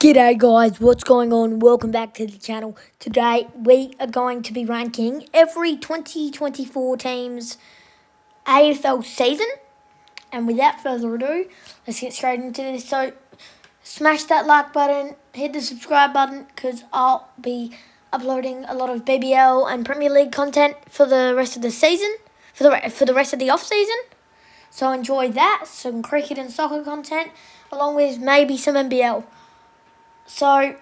G'day guys, what's going on? Welcome back to the channel. Today we are going to be ranking every 2024 team's AFL season. And without further ado, let's get straight into this. So smash that like button, hit the subscribe button, because I'll be uploading a lot of BBL and Premier League content for the rest of the season, for the rest of the off season. So enjoy that, some cricket and soccer content, along with maybe some NBL. So, I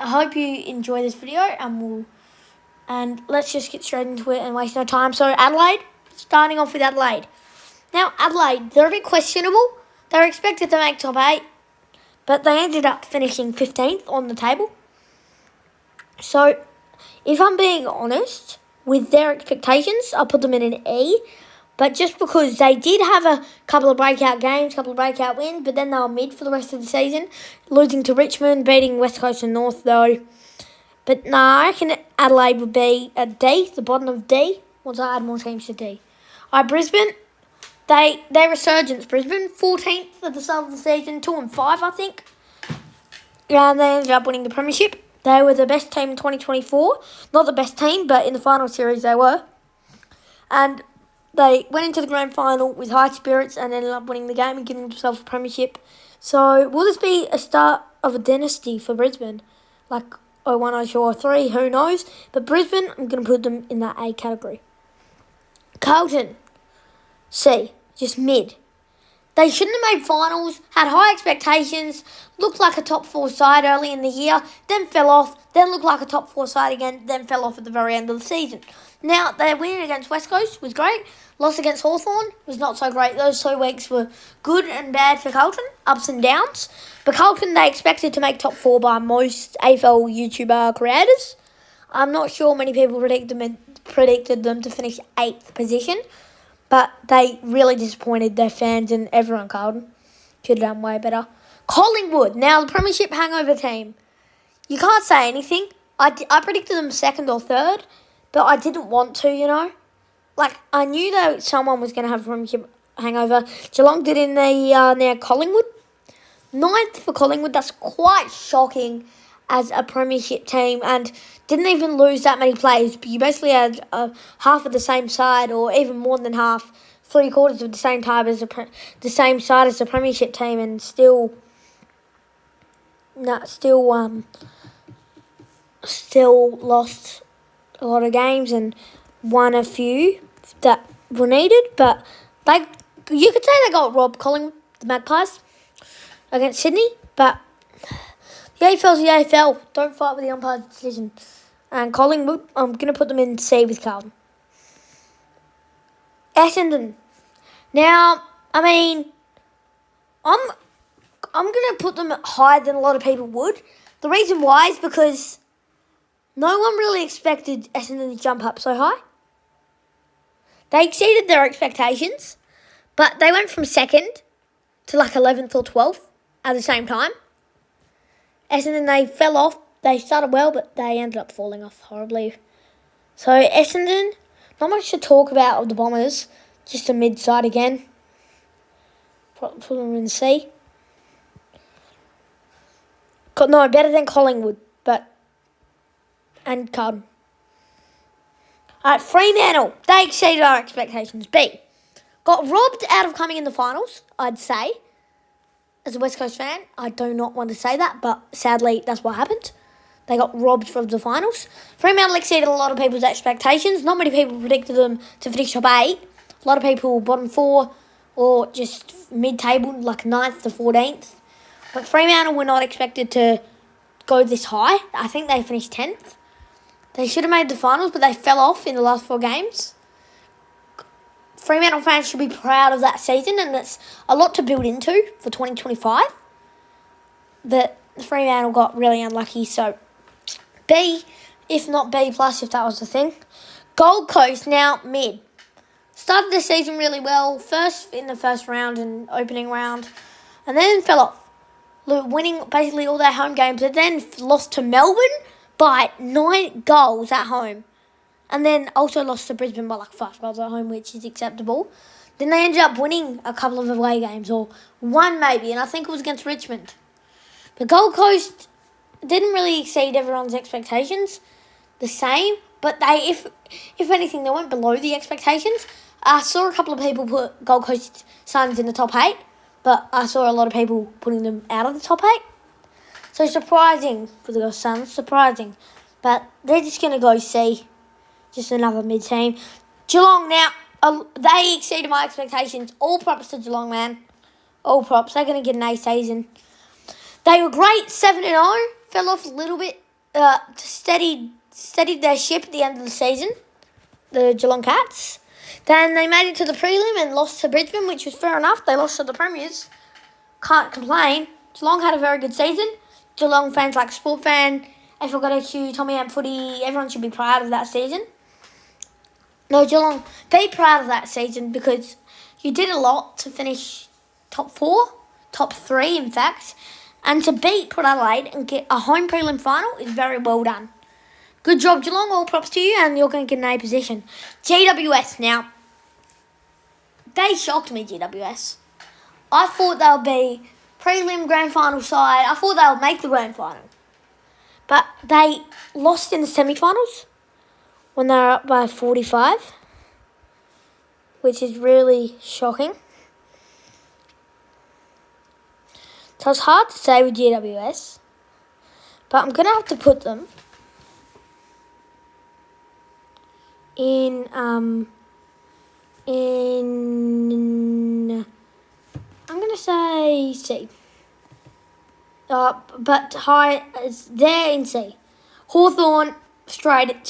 hope you enjoy this video, and let's just get straight into it and waste no time. So, Adelaide, starting off with Adelaide. Now, Adelaide, they're a bit questionable. They're expected to make top 8, but they ended up finishing 15th on the table. So, if I'm being honest with their expectations, I'll put them in an E. But just because they did have a couple of breakout games, couple of breakout wins, but then they were mid for the rest of the season, losing to Richmond, beating West Coast and North though. But no, I reckon Adelaide would be at D, the bottom of D, once I add more teams to D. All right, Brisbane, they resurgence. Brisbane, 14th at the start of the season, 2-5, I think. And they ended up winning the premiership. They were the best team in 2024. Not the best team, but in the final series they were. And they went into the grand final with high spirits and ended up winning the game and giving themselves a premiership. So, will this be a start of a dynasty for Brisbane? Like 01, 02, or 03, who knows? But Brisbane, I'm going to put them in that A category. Carlton, C, just mid. They shouldn't have made finals, had high expectations, looked like a top 4 side early in the year, then fell off, then looked like a top 4 side again, then fell off at the very end of the season. Now, their win against West Coast was great. Loss against Hawthorn was not so great. Those 2 weeks were good and bad for Carlton, ups and downs. But Carlton, they expected to make top 4 by most AFL YouTuber creators. I'm not sure many people predicted them to finish 8th position. But they really disappointed their fans and everyone, Carlton. Could have done way better. Collingwood, now the premiership hangover team. You can't say anything. I predicted them 2nd or 3rd, but I didn't want to, you know. Like, I knew that someone was going to have a premiership hangover. Geelong did in their Collingwood. 9th for Collingwood, that's quite shocking as a premiership team, and didn't even lose that many players. But you basically had half of the same side, or even more than half, 3/4 of the same time as the same side as the premiership team, and still lost a lot of games and won a few that were needed. But you could say they got robbed, Collingwood, the Magpies, against Sydney, but the AFL's the AFL. Don't fight with the umpire's decision. And Collingwood, I'm going to put them in C with Carlton. Essendon. Now, I mean, I'm going to put them higher than a lot of people would. The reason why is because no one really expected Essendon to jump up so high. They exceeded their expectations, but they went from 2nd to like 11th or 12th at the same time. Essendon, they fell off. They started well, but they ended up falling off horribly. So, Essendon, not much to talk about of the Bombers. Just a mid-side again. Put them in C. No, better than Collingwood, and Carlton. Alright, Fremantle. They exceeded our expectations. B. Got robbed out of coming in the finals, I'd say. As a West Coast fan, I do not want to say that, but sadly, that's what happened. They got robbed from the finals. Fremantle exceeded a lot of people's expectations. Not many people predicted them to finish top 8. A lot of people bottom 4 or just mid-table, like 9th to 14th. But Fremantle were not expected to go this high. I think they finished 10th. They should have made the finals, but they fell off in the last 4 games. Fremantle fans should be proud of that season, and that's a lot to build into for 2025. But Fremantle got really unlucky, so B, if not B+, if that was the thing. Gold Coast, now mid. Started the season really well, first in the first round and opening round, and then fell off. Winning basically all their home games, but then lost to Melbourne by 9 goals at home. And then also lost to Brisbane by like 5 goals at home, which is acceptable. Then they ended up winning a couple of away games, or one maybe, and I think it was against Richmond. The Gold Coast didn't really exceed everyone's expectations the same, but if anything, they went below the expectations. I saw a couple of people put Gold Coast Suns in the top 8, but I saw a lot of people putting them out of the top 8. So surprising for the Suns, surprising. But they're just going to go C. Just another mid-team. Geelong now, they exceeded my expectations. All props to Geelong, man. All props. They're going to get an A season. They were great, 7-0. Fell off a little bit. Steadied their ship at the end of the season, the Geelong Cats. Then they made it to the prelim and lost to Brisbane, which was fair enough. They lost to the Premiers. Can't complain. Geelong had a very good season. Geelong fans like Sport Fan, AFL.GO, Tommy Amp Footy, everyone should be proud of that season. No, Geelong, be proud of that season because you did a lot to finish top 4, top 3 in fact, and to beat Port Adelaide and get a home prelim final is very well done. Good job, Geelong, all props to you, and you're going to get an A position. GWS now. They shocked me, GWS. I thought they would be prelim grand final side. I thought they would make the grand final. But they lost in the semi-finals when they were up by 45, which is really shocking. So it's hard to say with GWS, but I'm going to have to put them in I'm going to say C. But high, they're in C. Hawthorn, straight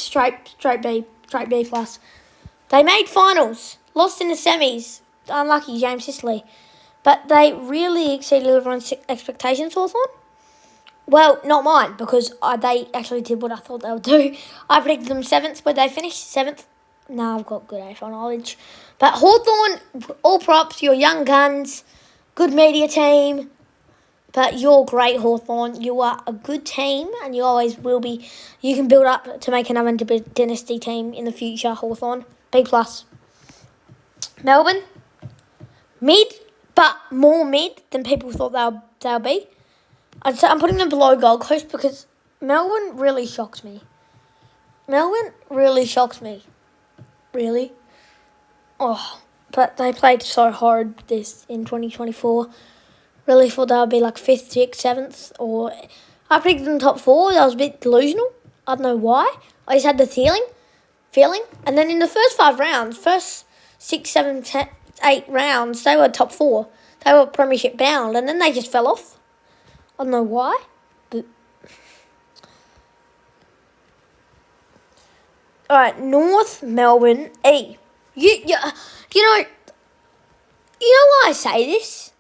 B plus. They made finals, lost in the semis. Unlucky, James Sicily. But they really exceeded everyone's expectations, Hawthorn. Well, not mine, because they actually did what I thought they would do. I predicted them 7th, but they finished 7th. No, I've got good AFL knowledge. But Hawthorn, all props, you're young guns, good media team. But you're great, Hawthorn. You are a good team, and you always will be. You can build up to make another dynasty team in the future, Hawthorn. B+. Melbourne, mid, but more mid than people thought they'll be. I'm putting them below Gold Coast because Melbourne really shocked me. Really. Oh, but they played so hard this in 2024. Really thought they would be like 5th, 6th, 7th, or I predicted them top 4. That was a bit delusional. I don't know why. I just had the feeling. And then in the first 5 rounds, first 6, 7, 10, 8 rounds, they were top 4. They were premiership bound, and then they just fell off. I don't know why, but... Alright, North Melbourne, E. You know why I say this?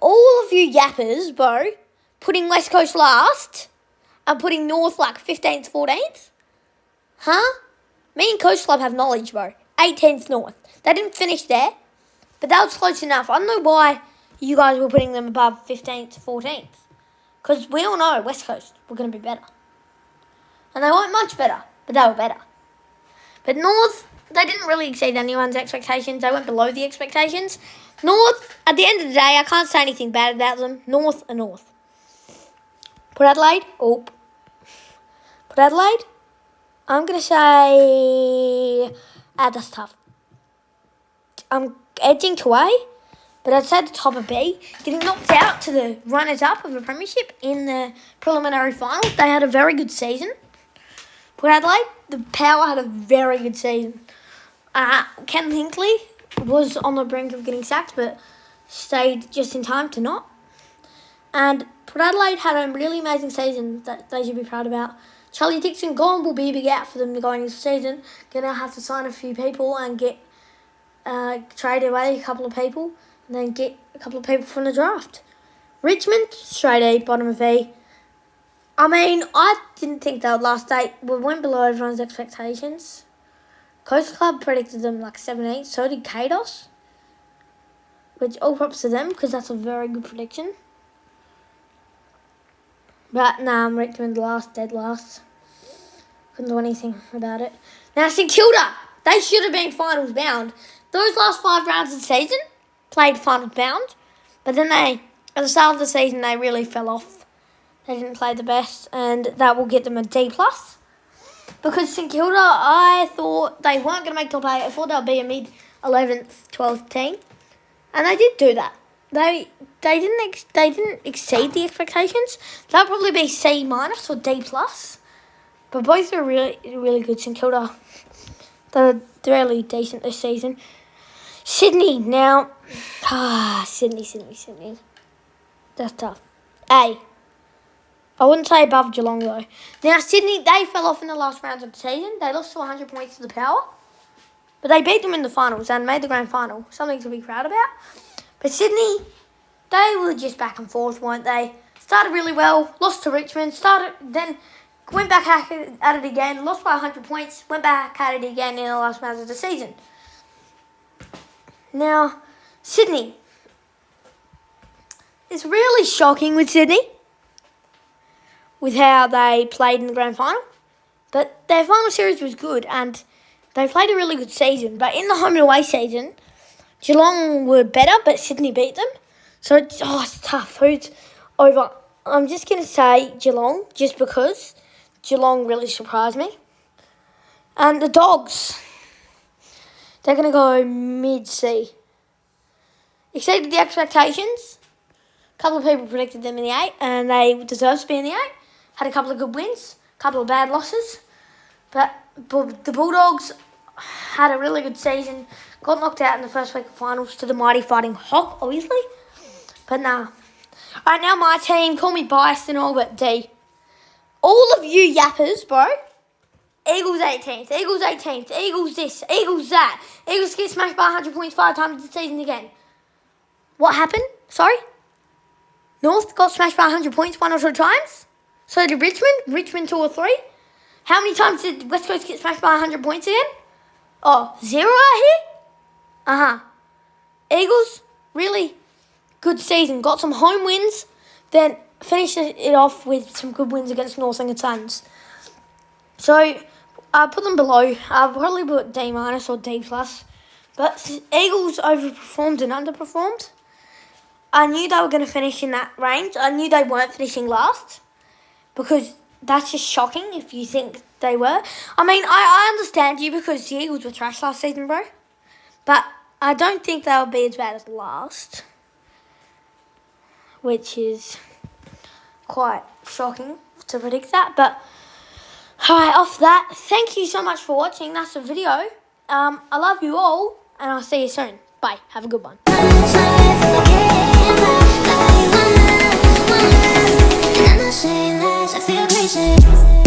All of you yappers, bro, putting West Coast last and putting North like 15th, 14th? Huh? Me and Coast Club have knowledge, bro. 18th North. They didn't finish there, but that was close enough. I don't know why you guys were putting them above 15th, 14th. Because we all know West Coast were going to be better. And they weren't much better, but they were better. But North, they didn't really exceed anyone's expectations. They went below the expectations. North, at the end of the day, I can't say anything bad about them. North are North. Port Adelaide? Port Adelaide? I'm going to say... that's tough. I'm edging to A, but I'd say the top of B. Getting knocked out to the runners-up of the premiership in the preliminary final. They had a very good season. Port Adelaide, the Power had a very good season. Ken Hinkley was on the brink of getting sacked, but stayed just in time to not. And Port Adelaide had a really amazing season that they should be proud about. Charlie Dixon gone will be a big out for them going into the season. Going to have to sign a few people and get trade away a couple of people and then get a couple of people from the draft. Richmond, straight A, bottom of E. I mean, I didn't think they would last 8. We went below everyone's expectations. Coast Club predicted them like 7-8. So did Kados. Which all props to them because that's a very good prediction. But nah, Richmond dead last. Couldn't do anything about it. Now St Kilda, they should have been finals bound. Those last 5 rounds of the season played finals bound, but then they at the start of the season, they really fell off. They didn't play the best, and that will get them a D+. Because St Kilda, I thought they weren't going to make top 8. I thought they'll be a mid-11th, 12th team. And they did do that. They didn't exceed the expectations. That'll probably be C- or D+. But both are really, really good. St Kilda, they're really decent this season. Sydney, now... Sydney. That's tough. A. I wouldn't say above Geelong, though. Now, Sydney, they fell off in the last round of the season. They lost to 100 points to the Power. But they beat them in the finals and made the grand final. Something to be proud about. But Sydney, they were just back and forth, weren't they? Started really well, lost to Richmond, then went back at it again, lost by 100 points, went back at it again in the last round of the season. Now, Sydney. It's really shocking with Sydney, with how they played in the grand final. But their final series was good, and they played a really good season. But in the home and away season, Geelong were better, but Sydney beat them. So it's tough. Who's over? I'm just going to say Geelong, just because Geelong really surprised me. And the Dogs, they're going to go mid-C. Exceeded the expectations. A couple of people predicted them in the 8, and they deserve to be in the 8. Had a couple of good wins, a couple of bad losses. But the Bulldogs had a really good season. Got knocked out in the first week of finals to the mighty Fighting Hawk, obviously. But nah. Alright, now my team. Call me biased and all, but D. All of you yappers, bro. Eagles 18th, Eagles 18th, Eagles this, Eagles that. Eagles get smashed by 100 points 5 times this season again. What happened? Sorry? North got smashed by 100 points 1 or 2 times. So did Richmond. Richmond 2 or 3. How many times did West Coast get smashed by 100 points again? 0 out here? Eagles, really good season. Got some home wins. Then finished it off with some good wins against North and Suns. So I put them below. I'll probably put D- or D+. But Eagles overperformed and underperformed. I knew they were going to finish in that range. I knew they weren't finishing last, because that's just shocking if you think they were. I mean, I understand you because the Eagles were trash last season, bro. But I don't think they'll be as bad as last, which is quite shocking to predict that. But alright, off that, thank you so much for watching. That's the video. I love you all, and I'll see you soon. Bye. Have a good one. I feel crazy.